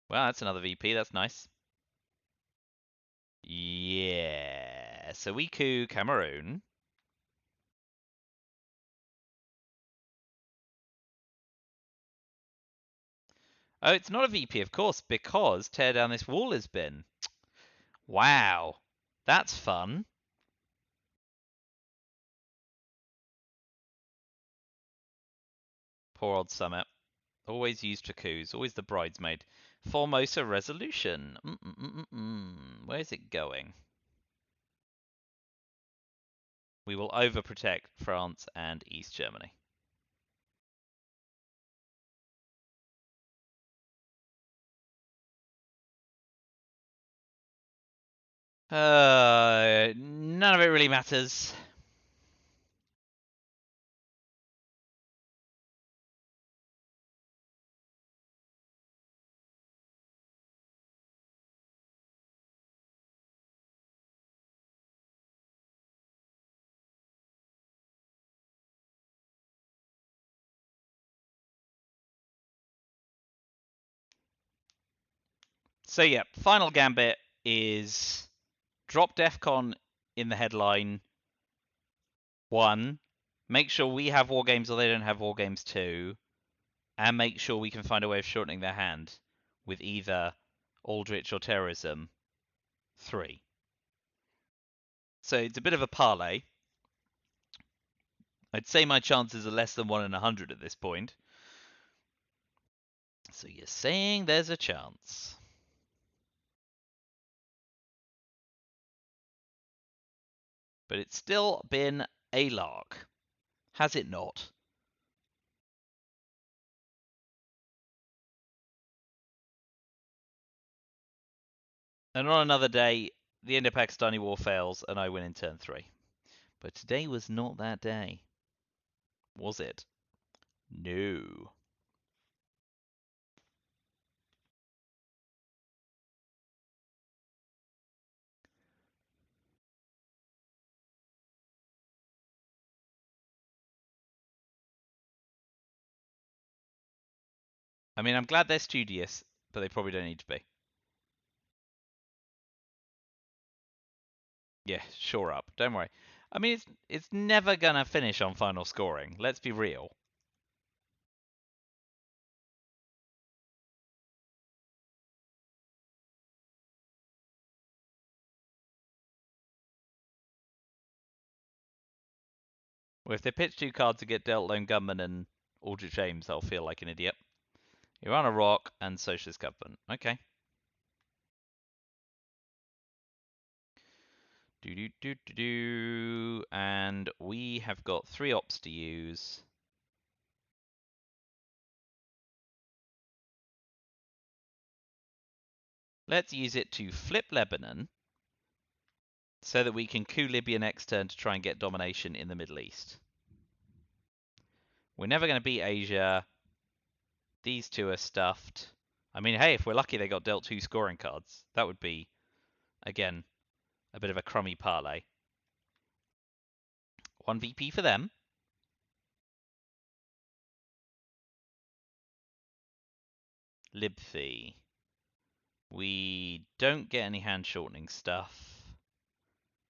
Well, that's another VP. That's nice. Yeah. So we coup Cameroon. Oh, it's not a VP, of course, because tear down this wall has been. Wow. That's fun. Poor old Summit. Always used for coups. Always the bridesmaid. Formosa resolution. Where's it going? We will overprotect France and East Germany. None of it really matters. So yeah, final gambit is drop DEFCON in the headline. 1, make sure we have war games or they don't have war games 2, and make sure we can find a way of shortening their hand with either Aldrich or Terrorism, 3. So it's a bit of a parlay. I'd say my chances are less than 1 in 100 at this point. So you're saying there's a chance. But it's still been a lark, has it not? And on another day, the Indo-Pakistani war fails and I win in turn 3. But today was not that day. Was it? No. I mean, I'm glad they're studious, but they probably don't need to be. Yeah, sure up. Don't worry. I mean, it's never gonna finish on final scoring. Let's be real. Well, if they pitch 2 cards to get dealt Lone Gunman and Aldrich James, I'll feel like an idiot. You're on a rock and Socialist Government. Okay. And we have got 3 ops to use. Let's use it to flip Lebanon so that we can coup Libya next turn to try and get domination in the Middle East. We're never going to beat Asia. These 2 are stuffed. I mean, hey, if we're lucky they got dealt 2 scoring cards. That would be, again, a bit of a crummy parlay. 1 VP for them. Lib fee. We don't get any hand shortening stuff.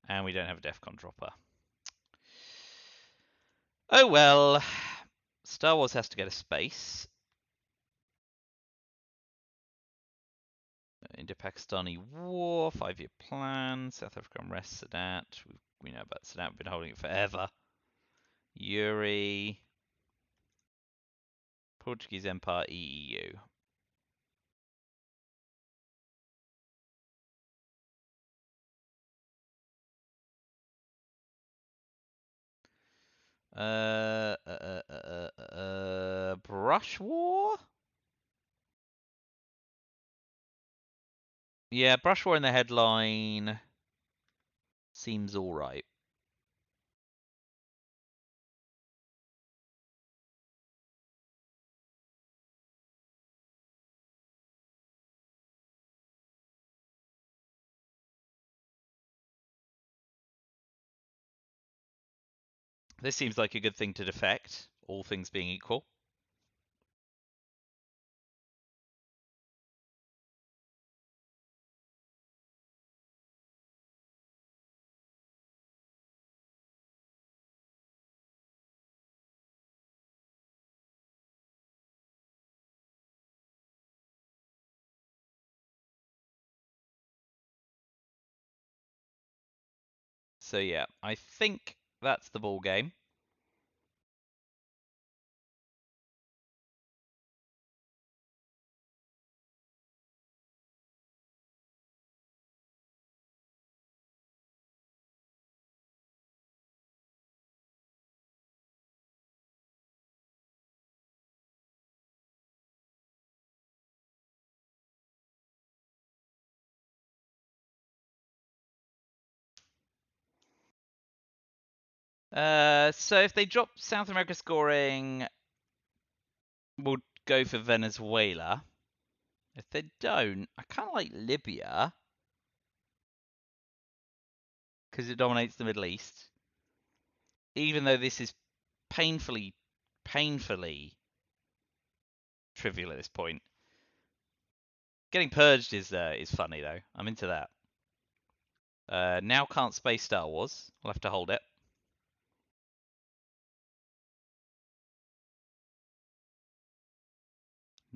And we don't have a Defcon dropper. Oh well. Star Wars has to get a space. Indo-Pakistani War, 5-year plan, South Africa unrest, Sadat. We know about Sadat, we've been holding it forever. Yuri. Portuguese Empire, EEU. Brush War? Yeah, Brush War in the headline seems alright. This seems like a good thing to defect, all things being equal. So yeah, I think that's the ball game. So if they drop South America scoring, we'll go for Venezuela. If they don't, I kind of like Libya because it dominates the Middle East. Even though this is painfully trivial at this point. Getting purged is funny though. I'm into that. Now can't space Star Wars. I'll have to hold it.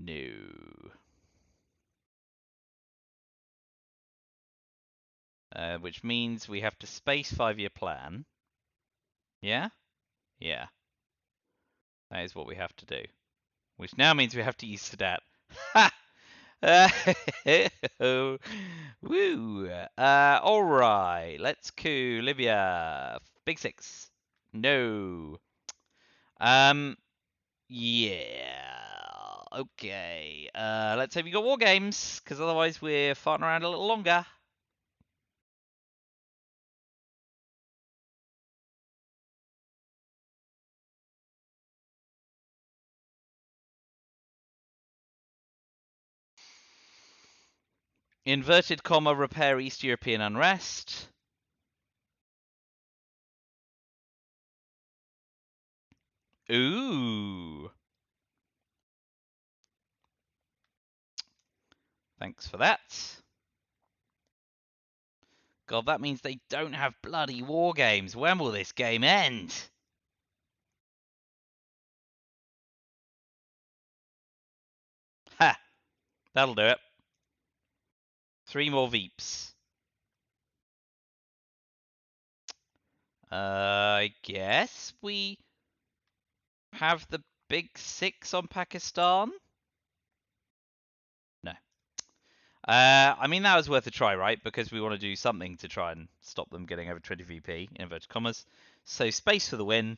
No. which means we have to space 5-year plan. Yeah? Yeah. That is what we have to do. Which now means we have to use Sadat. Ha! Woo! Alright, let's coup Libya. Big Six. No. Yeah. Okay. Let's hope you got war games, because otherwise we're farting around a little longer. Inverted comma repair East European unrest. Ooh. Thanks for that. God, that means they don't have bloody war games. When will this game end? Ha! That'll do it. 3 more Veeps. I guess we have the Big Six on Pakistan? No. I mean, that was worth a try, right? Because we want to do something to try and stop them getting over 20 VP, in inverted commas. So, space for the win.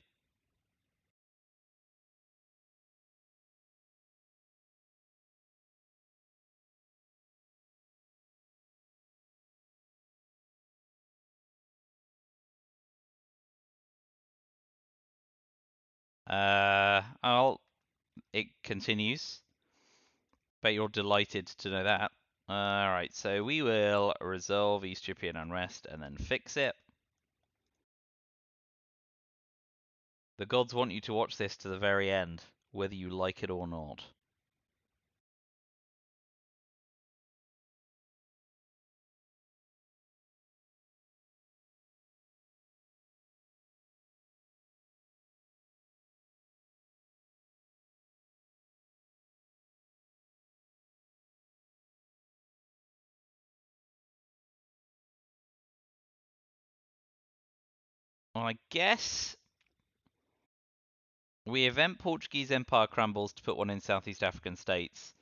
It continues. Bet you're delighted to know that. Alright, so we will resolve East European unrest and then fix it. The gods want you to watch this to the very end, whether you like it or not. Well, I guess we event Portuguese Empire crumbles to put one in Southeast African states,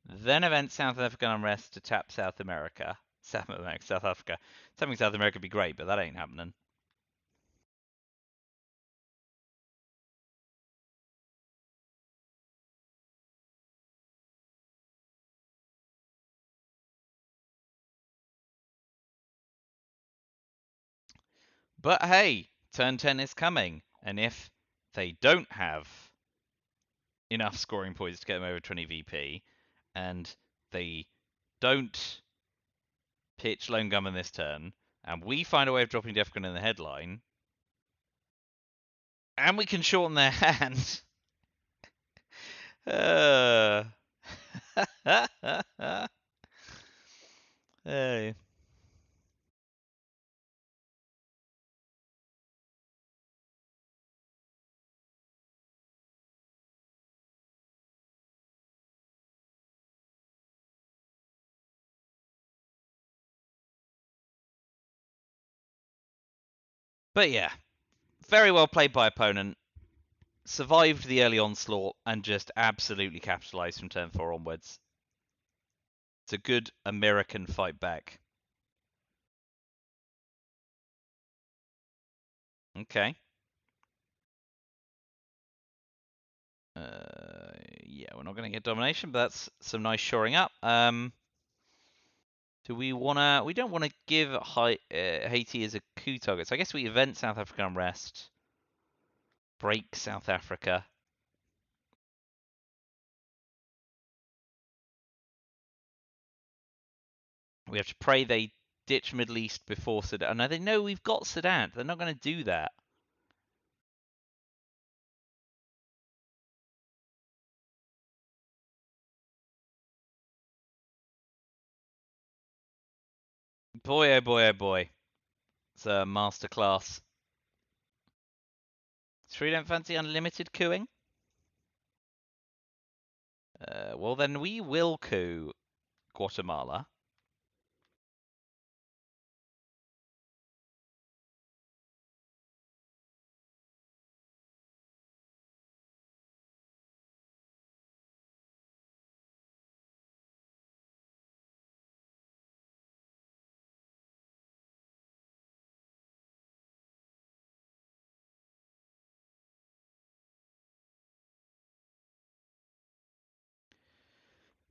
then event South African unrest to tap South America. South Africa. Tapping South America would be great, but that ain't happening. But hey, turn 10 is coming, and if they don't have enough scoring points to get them over 20 VP, and they don't pitch Lone Gunman this turn, and we find a way of dropping Defcon in the headline, and we can shorten their hand. Hey. But yeah, very well played by opponent. Survived the early onslaught and just absolutely capitalized from turn 4 onwards. It's a good American fight back. Okay. Yeah, we're not going to get domination, but that's some nice shoring up. Do we wanna? We don't want to give Haiti as a coup target, so I guess we event South African unrest, break South Africa. We have to pray they ditch Middle East before Sudan. No, they know we've got Sudan. They're not going to do that. Boy, oh boy, oh boy. It's a masterclass. So we don't fancy unlimited cooing? Well, then we will coup Guatemala.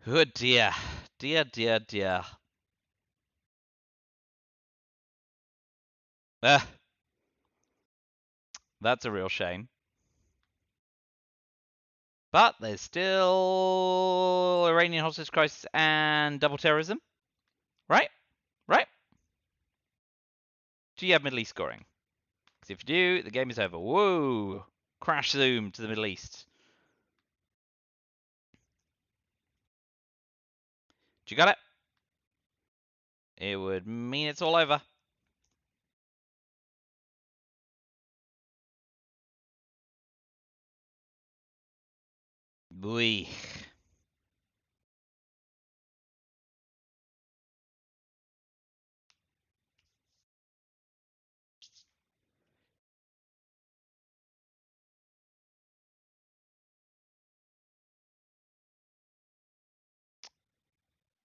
Oh dear. Dear, dear, dear. Ah, that's a real shame. But there's still Iranian hostage crisis and double terrorism. Right? Right? Do you have Middle East scoring? Because if you do, the game is over. Whoa! Crash zoom to the Middle East. Do you got it? It would mean it's all over. Boy.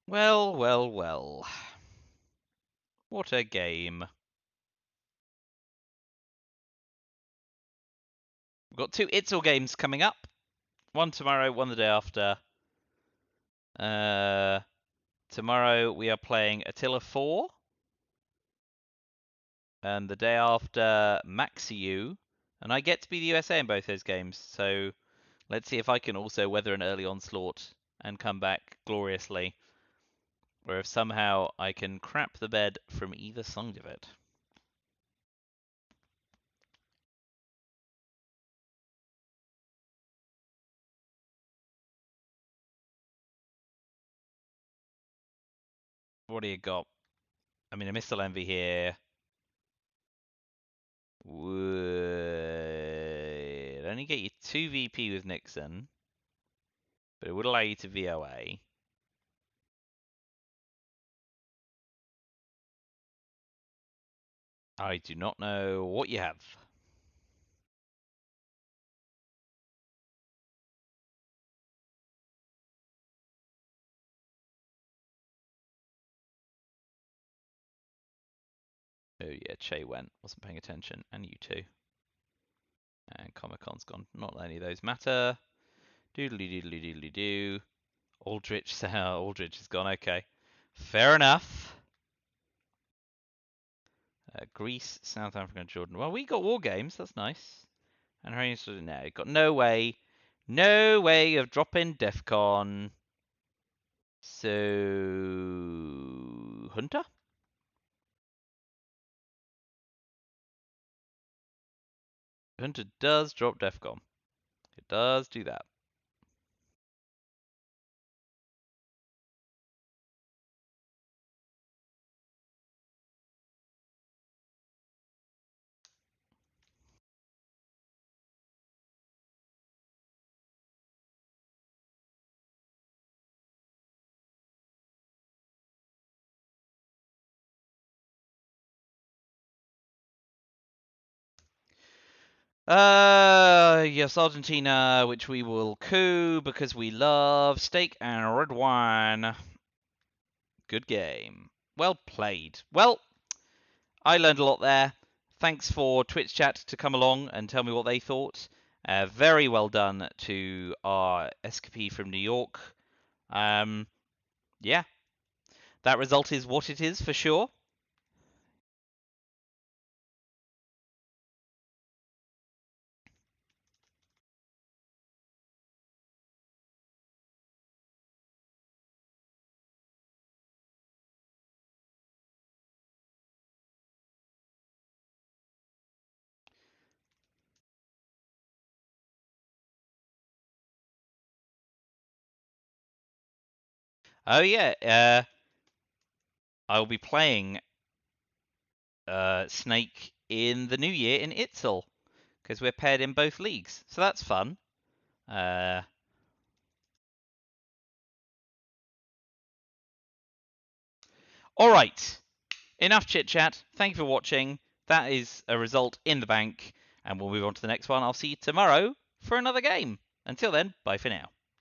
Well, well, well. What a game. We've got 2 ITSL games coming up. One tomorrow, one the day after. Tomorrow we are playing Attila 4. And the day after, Maxiu. And I get to be the USA in both those games. So let's see if I can also weather an early onslaught and come back gloriously. Or if somehow I can crap the bed from either side of it. What do you got? I mean, a missile envy here would only get you 2 VP with Nixon, but it would allow you to VOA. I do not know what you have. Oh yeah, Che went. Wasn't paying attention. And you too. And Comic-Con's gone. Not any of those matter. Doodly doodly doodly doo. Aldrich, Aldrich is gone. Okay. Fair enough. Greece, South Africa, and Jordan. Well, we got war games. That's nice. And Hurricanes now. Got no way of dropping DEFCON. So Hunter? Hunter does drop DEFCON. It does do that. Yes, Argentina, which we will coup because we love steak and red wine. Good game. Well played. Well, I learned a lot there. Thanks for Twitch chat to come along and tell me what they thought. Very well done to our Escapee from New York. Yeah, that result is what it is for sure. Oh yeah, I will be playing Snake in the new year in ITSL because we're paired in both leagues, so that's fun. All right, enough chit chat. Thank you for watching. That is a result in the bank, and we'll move on to the next one. I'll see you tomorrow for another game. Until then, bye for now.